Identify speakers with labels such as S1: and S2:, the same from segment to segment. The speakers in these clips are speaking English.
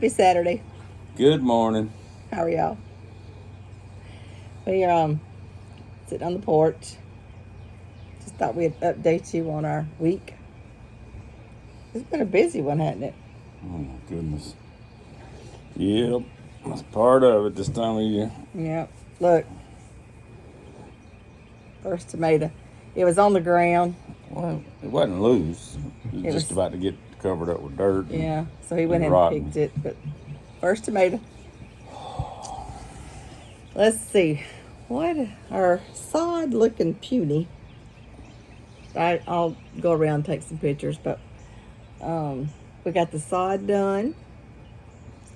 S1: Happy Saturday.
S2: Good morning.
S1: How are y'all? We're sitting on the porch. Just thought we'd update you on our week. It's been a busy one, hasn't it?
S2: Oh my goodness. Yep, that's part of it this time of year.
S1: Yep. Look. First tomato. It was on the ground.
S2: Well, it wasn't loose. It was just
S1: was-
S2: about to get covered up with dirt.
S1: Yeah. So he went
S2: and
S1: ahead and picked it. But first tomato. Let's see. What our sod looking puny. I'll go around and take some pictures, but we got the sod done.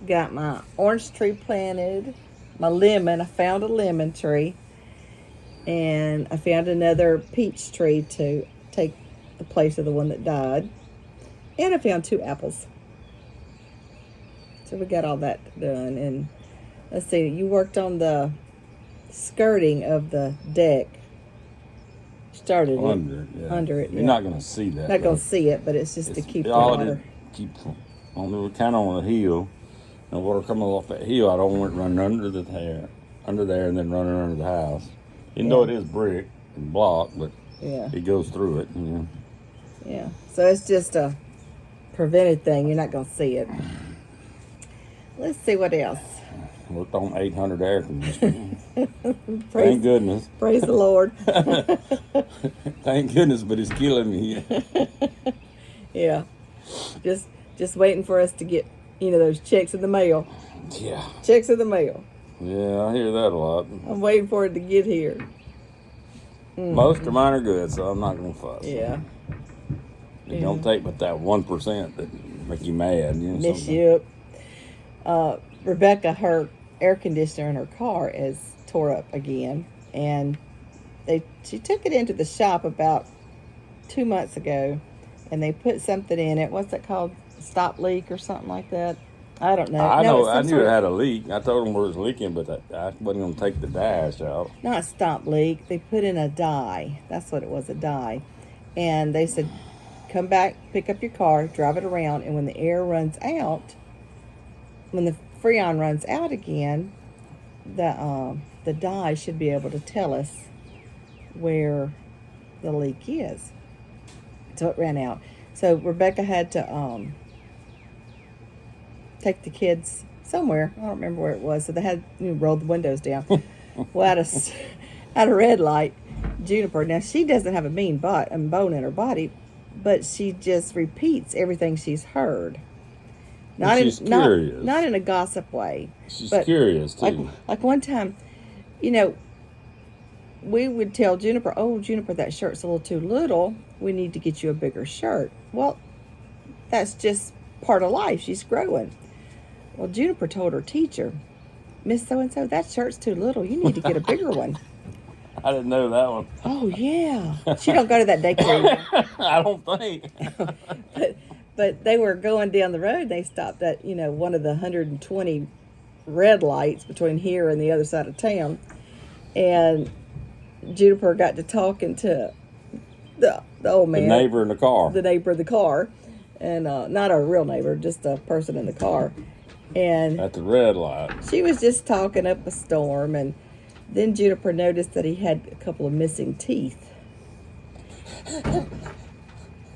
S1: Got my orange tree planted. My lemon. I found a lemon tree. And I found another peach tree to take the place of the one that died. And I found 2 apples. So we got all that done. And let's see, you worked on the skirting of the deck. Started
S2: Under
S1: it.
S2: it. Yeah.
S1: Under it.
S2: You're
S1: yeah.
S2: not going to see that.
S1: Not going to see it, but it's just to keep the
S2: all
S1: water.
S2: it keep on the kind of on the hill. And water coming off that hill, I don't want it running under there, and then running under the house. Even though it is brick and block, but
S1: Yeah.
S2: it goes through it. You know.
S1: Yeah. So it's just a prevented thing. You're not going to see it. Let's see what else.
S2: Worked on 800 air conditioning.
S1: Praise,
S2: Thank goodness.
S1: praise the Lord.
S2: Thank goodness, but it's killing me.
S1: Yeah. Just waiting for us to get, those checks in the mail.
S2: Yeah.
S1: Checks in the mail.
S2: Yeah, I hear that a lot.
S1: I'm waiting for it to get here.
S2: Most of mine are good, so I'm not going to fuss.
S1: Yeah.
S2: It don't take but that 1% that make you mad.
S1: Miss
S2: something.
S1: you. Rebecca, her air conditioner in her car is tore up again. And she took it into the shop about 2 months ago. And they put something in it. What's it called? Stop leak or something like that? I don't know.
S2: I
S1: No,
S2: know.
S1: it's
S2: I
S1: some
S2: knew
S1: sort
S2: it
S1: of-
S2: had a leak. I told them where it was leaking, but I wasn't going to take the dash out.
S1: Not stop leak. They put in a dye. That's what it was, a dye. And they said, come back, pick up your car, drive it around, and when the air runs out, when the Freon runs out again, the dye should be able to tell us where the leak is. So it ran out. So Rebecca had to take the kids somewhere. I don't remember where it was. So they had rolled the windows down. Well, at a red light, Juniper. Now she doesn't have a mean bone in her body, but she just repeats everything she's heard.
S2: She's curious.
S1: Not in a gossip way.
S2: She's
S1: but
S2: curious, too.
S1: Like one time, we would tell Juniper, oh, Juniper, that shirt's a little too little. We need to get you a bigger shirt. Well, that's just part of life. She's growing. Well, Juniper told her teacher, Miss So-and-so, that shirt's too little. You need to get a bigger one.
S2: I didn't know that one.
S1: Oh, yeah. She don't go to that daycare anymore.
S2: I don't think.
S1: But they were going down the road. They stopped at, one of the 120 red lights between here and the other side of town. And Juniper got to talking to the old man.
S2: The neighbor in the car.
S1: The neighbor in the car. And not a real neighbor, just a person in the car. And
S2: At the red light.
S1: she was just talking up a storm. And then Juniper noticed that he had a couple of missing teeth.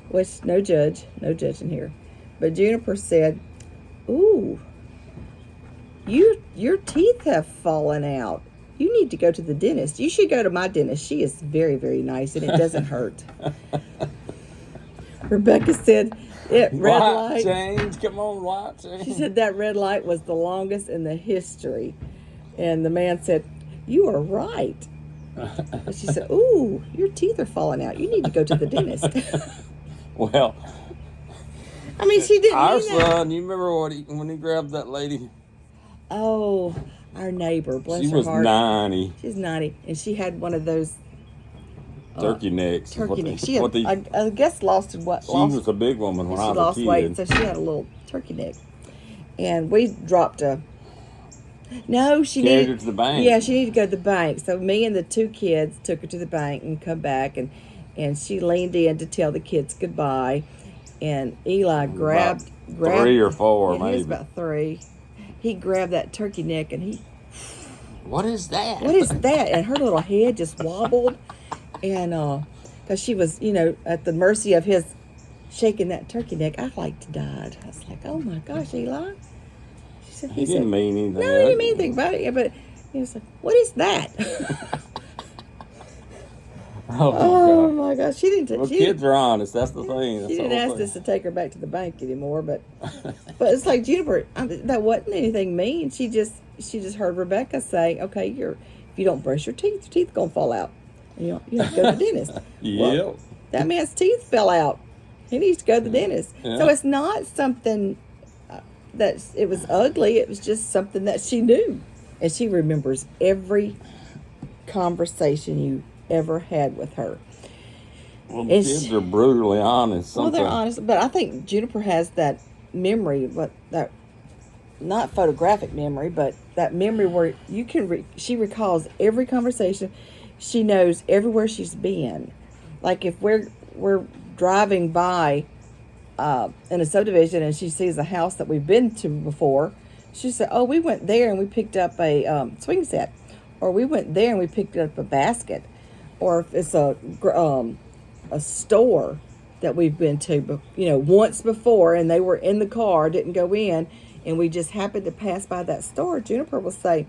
S1: Which, no judging here. But Juniper said, ooh, your teeth have fallen out. You need to go to the dentist. You should go to my dentist. She is very, very nice, and it doesn't hurt. Rebecca said, red light.
S2: Change. Come on, light change.
S1: She said that red light was the longest in the history. And the man said, you are right. But she said, ooh, your teeth are falling out. You need to go to the dentist.
S2: Well,
S1: I mean, she didn't
S2: our
S1: mean that.
S2: son, you remember when he grabbed that lady?
S1: Oh, our neighbor, bless
S2: She
S1: her
S2: was
S1: heart.
S2: 90.
S1: She's 90, and she had one of those
S2: Turkey necks.
S1: turkey necks. She had, I guess, lost what?
S2: She was a big woman when I
S1: She
S2: was
S1: lost
S2: a kid.
S1: weight, so she had a little turkey neck. And we dropped a. No, she
S2: Carried
S1: needed
S2: her to the bank.
S1: Yeah, she needed to go to the bank. So me and the 2 kids took her to the bank and come back, and she leaned in to tell the kids goodbye. And Eli grabbed grabbed
S2: 3 or 4,
S1: yeah,
S2: maybe.
S1: he was about 3. He grabbed that turkey neck and he,
S2: What is that?
S1: what is that? And her little head just wobbled, and because she was, at the mercy of his shaking that turkey neck, I like to died. I was like, oh my gosh, Eli. She said,
S2: He didn't mean anything.
S1: no, he didn't mean anything about it. Yeah, but he was like, what is that? Oh my gosh, she didn't.
S2: Well,
S1: she
S2: kids are honest. That's the thing. That's
S1: She
S2: the
S1: didn't
S2: whole
S1: ask
S2: thing.
S1: us to take her back to the bank anymore, but it's like Juniper. That wasn't anything mean. She just heard Rebecca say, "Okay, if you don't brush your teeth gonna fall out, and you have to go to the dentist."
S2: Yep.
S1: Well, that man's teeth fell out. He needs to go to the dentist.
S2: Yeah.
S1: So it's not something that it was ugly. It was just something that she knew, and she remembers every conversation you ever had with her.
S2: Well,
S1: It's-
S2: kids are brutally honest.
S1: Well, they're
S2: Sometimes.
S1: honest, but I think Juniper has that memory, but that not photographic memory, but that memory where you can. She recalls every conversation. She knows everywhere she's been. Like if we're driving by in a subdivision and she sees a house that we've been to before, she said, "Oh, we went there and we picked up a swing set, or we went there and we picked up a basket, or if it's a store that we've been to, once before, and they were in the car, didn't go in, and we just happened to pass by that store." Juniper will say,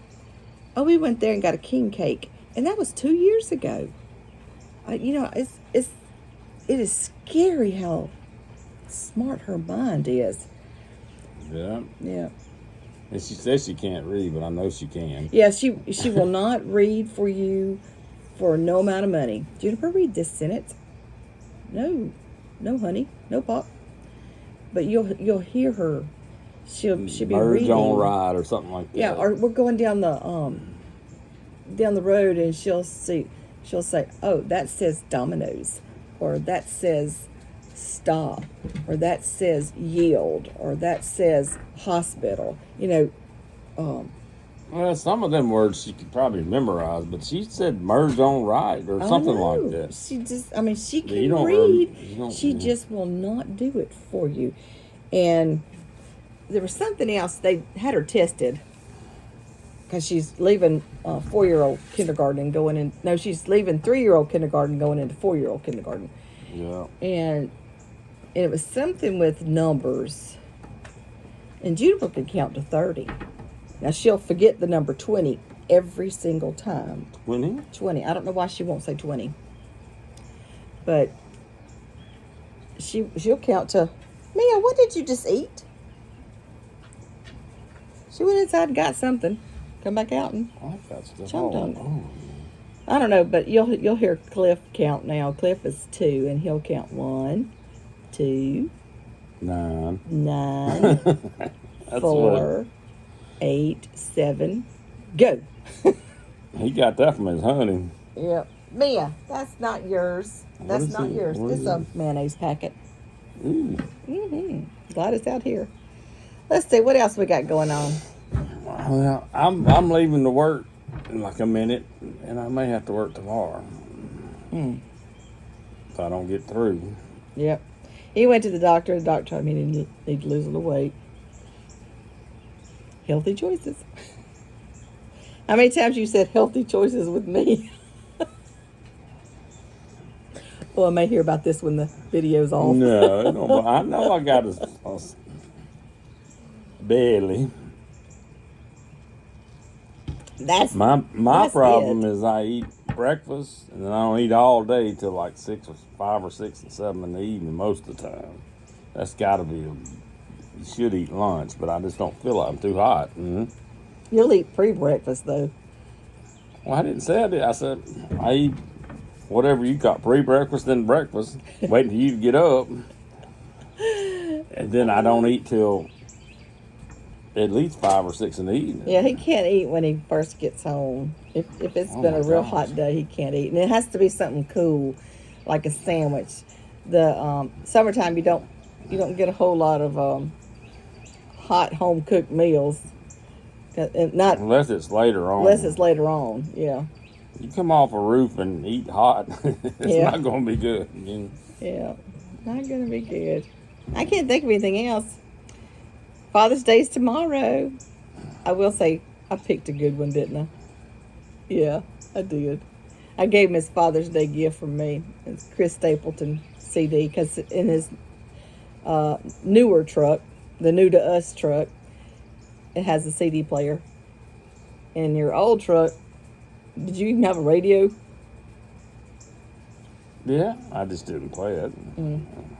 S1: "Oh, we went there and got a king cake, and that was 2 years ago." It is scary how smart her mind is.
S2: Yeah.
S1: Yeah.
S2: And she says she can't read, but I know she can.
S1: Yeah, she will not read for you for no amount of money. Juniper, read this sentence. No, honey, no pop. But you'll hear her. She'll be
S2: Merge
S1: reading.
S2: on ride or something like that.
S1: Yeah, or we're going down the road and she'll say, "Oh, that says Domino's," or "that says stop," or "that says yield," or "that says hospital."
S2: Well, some of them words she could probably memorize, but she said merge on right or something
S1: I know.
S2: like that.
S1: She she
S2: But
S1: can
S2: you don't
S1: read.
S2: you don't-
S1: She just will not do it for you. And there was something else. They had her tested because she's leaving 4-year-old kindergarten and going in. No, she's leaving 3-year-old kindergarten going into 4-year-old kindergarten.
S2: Yeah.
S1: And it was something with numbers. And Juniper can count to 30. Now she'll forget the number 20 every single time.
S2: 20?
S1: 20. I don't know why she won't say 20. But she'll count to, "Mia, what did you just eat?" She went inside and got something. Come back out and
S2: I got stuff
S1: Chomped
S2: all-
S1: on it.
S2: oh.
S1: I don't know, but you'll hear Cliff count now. Cliff is 2 and he'll count 1, 2,
S2: 9.
S1: 9,
S2: That's
S1: 4, 8, 7, go.
S2: He got that from his hunting.
S1: Yep. Mia, that's not yours.
S2: What
S1: That's
S2: is
S1: not
S2: it?
S1: yours.
S2: What
S1: It's
S2: is
S1: a
S2: it?
S1: mayonnaise packet.
S2: Ooh.
S1: Glad it's out here. Let's see what else we got going on.
S2: Well, I'm leaving to work in like a minute, and I may have to work tomorrow if I don't get through.
S1: Yep. He went to the doctor. The doctor told me he need to lose a little weight. Healthy choices. How many times you said healthy choices with me? Well, I may hear about this when the video's off.
S2: No, I know I got a belly.
S1: That's
S2: My
S1: That's
S2: problem
S1: it.
S2: is I eat breakfast and then I don't eat all day till like 6 or 5 or 6 and 7 in the evening most of the time. That's got to be you should eat lunch, but I just don't feel like I'm too hot.
S1: You'll eat pre-breakfast though.
S2: Well, I didn't say I did. I said I eat whatever you got, pre-breakfast, then breakfast, waiting for you to get up, and then I don't eat till at least 5 or 6 in the evening.
S1: Yeah, he can't eat when he first gets home. If it's
S2: Oh
S1: been
S2: my
S1: a real
S2: gosh.
S1: hot day, he can't eat, and it has to be something cool, like a sandwich. The summertime, you don't get a whole lot of hot home cooked meals, not
S2: Unless it's later on.
S1: unless it's later on. Yeah,
S2: You come off a roof and eat hot, it's
S1: Yeah.
S2: not going to be good.
S1: yeah, not gonna be good. I can't think of anything else. Father's Day's tomorrow. I will say I picked a good one, didn't I? Yeah, I did. I gave him his Father's Day gift from me. It's Chris Stapleton CD, because in his newer truck, the New to Us truck, it has a CD player. In your old truck, did you even have a radio?
S2: Yeah, I just didn't play it.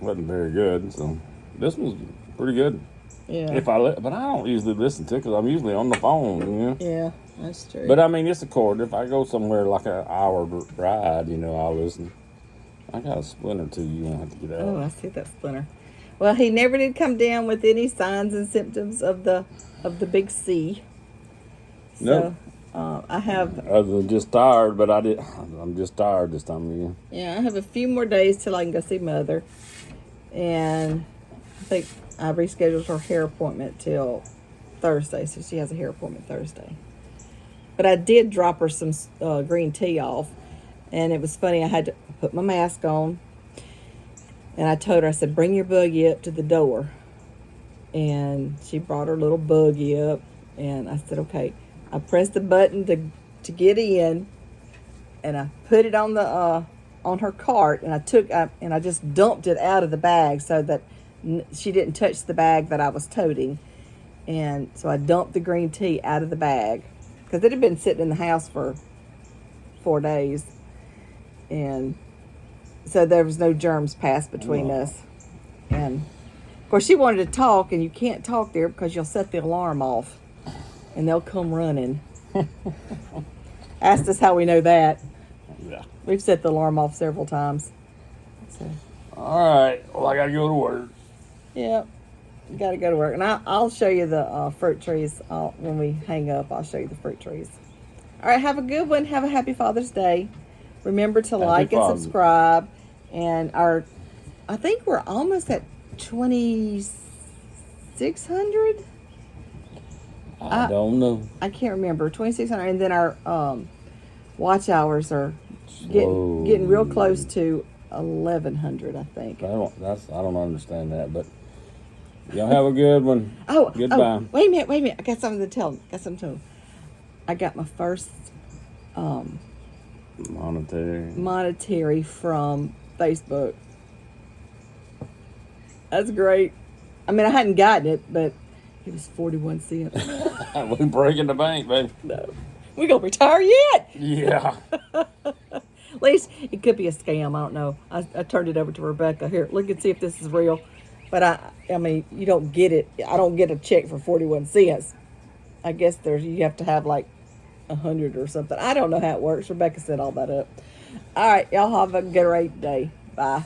S2: Wasn't very good. So this one's pretty good.
S1: Yeah.
S2: But I don't usually listen to it because I'm usually on the phone.
S1: Yeah, that's true.
S2: But I mean, it's a chord. If I go somewhere like an hour ride, I'll listen. I got a splinter too. You won't have to get out.
S1: Oh, I see that splinter. Well, he never did come down with any signs and symptoms of the big C.
S2: Nope.
S1: So, I have.
S2: Other than just tired, but I'm just tired this time of year.
S1: Yeah, I have a few more days till I can go see Mother, and I think I rescheduled her hair appointment till Thursday, so she has a hair appointment Thursday. But I did drop her some green tea off, and it was funny. I had to put my mask on, and I told her, I said, bring your buggy up to the door. And she brought her little buggy up, and I said, okay. I pressed the button to get in, and I put it on the on her cart, and I just dumped it out of the bag so that she didn't touch the bag that I was toting. And so I dumped the green tea out of the bag because it had been sitting in the house for 4 days, and so there was no germs passed between us. And of course, she wanted to talk, and you can't talk there because you'll set the alarm off, and they'll come running. Asked us how we know that.
S2: Yeah.
S1: We've set the alarm off several times. So.
S2: All right. Well, I gotta go to work.
S1: Yep. You got to go to work. And I'll show you the fruit trees when we hang up. I'll show you the fruit trees. All right. Have a good one. Have a happy Father's Day. Remember to like and subscribe. And I think we're almost at 2,600.
S2: I don't know.
S1: I can't remember. 2,600. And then our watch hours are getting real close to 1,100, I think.
S2: I don't understand that, but y'all have a good one. Goodbye.
S1: Oh, wait a minute. I got something to tell them. I got my first monetary from Facebook. That's great. I mean, I hadn't gotten it, but it was 41 cents.
S2: We breaking the bank, baby.
S1: No. We gonna retire yet?
S2: Yeah.
S1: At least it could be a scam. I don't know. I turned it over to Rebecca. Here, look and see if this is real. But I mean, you don't get it. I don't get a check for 41 cents. I guess you have to have like 100 or something. I don't know how it works. Rebecca set all that up. All right, y'all have a great day. Bye.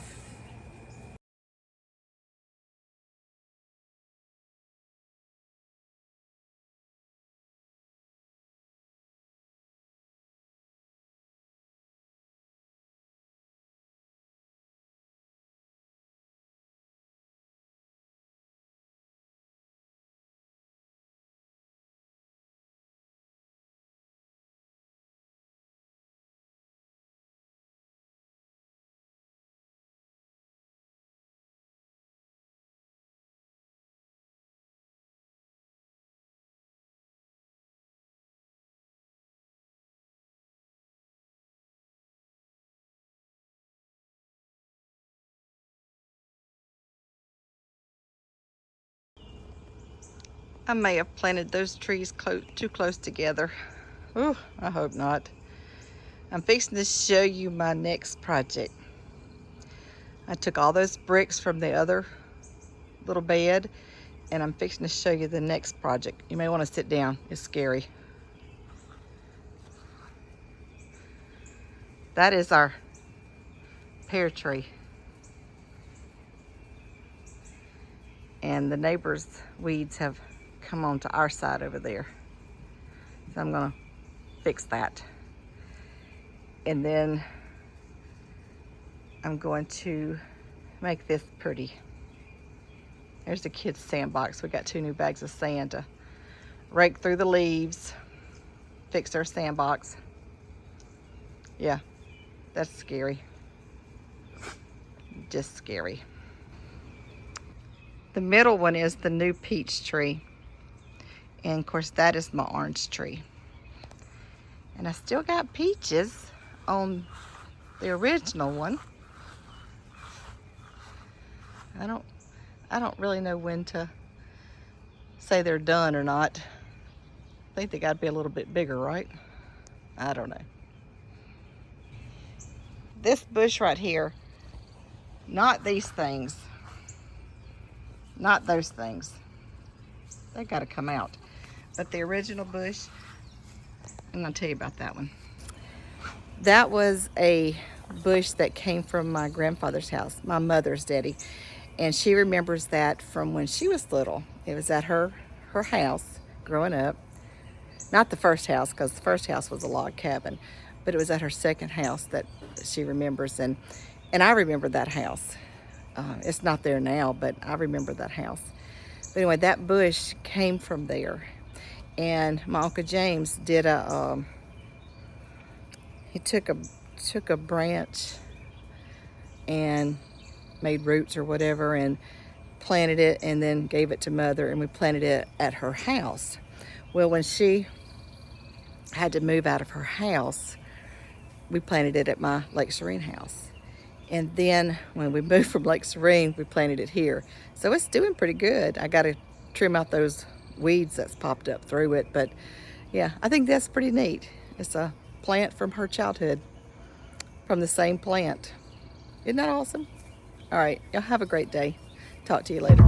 S1: I may have planted those trees too close together. Ooh, I hope not. I'm fixing to show you my next project. I took all those bricks from the other little bed, and I'm fixing to show you the next project. You may want to sit down. It's scary. That is our pear tree. And the neighbor's weeds have come onto our side over there. So I'm gonna fix that. And then I'm going to make this pretty. There's the kids' sandbox. We got 2 new bags of sand to rake through the leaves, fix their sandbox. Yeah, that's scary. Just scary. The middle one is the new peach tree. And of course that is my orange tree. And I still got peaches on the original one. I don't really know when to say they're done or not. I think they got to be a little bit bigger, right? I don't know. This bush right here, not these things, not those things. They got to come out. But the original bush, I'm going to tell you about that one. That was a bush that came from my grandfather's house, my mother's daddy. And she remembers that from when she was little. It was at her house growing up. Not the first house, because the first house was a log cabin, but it was at her second house that she remembers. And I remember that house. It's not there now, but I remember that house. But anyway, that bush came from there. And my Uncle James did he took a branch and made roots or whatever and planted it and then gave it to Mother, and we planted it at her house. Well, when she had to move out of her house, we planted it at my Lake Serene house. And then when we moved from Lake Serene, we planted it here. So it's doing pretty good. I got to trim out those weeds that's popped up through it. But yeah, I think that's pretty neat. It's a plant from her childhood, from the same plant. Isn't that awesome? All right, y'all have a great day. Talk to you later.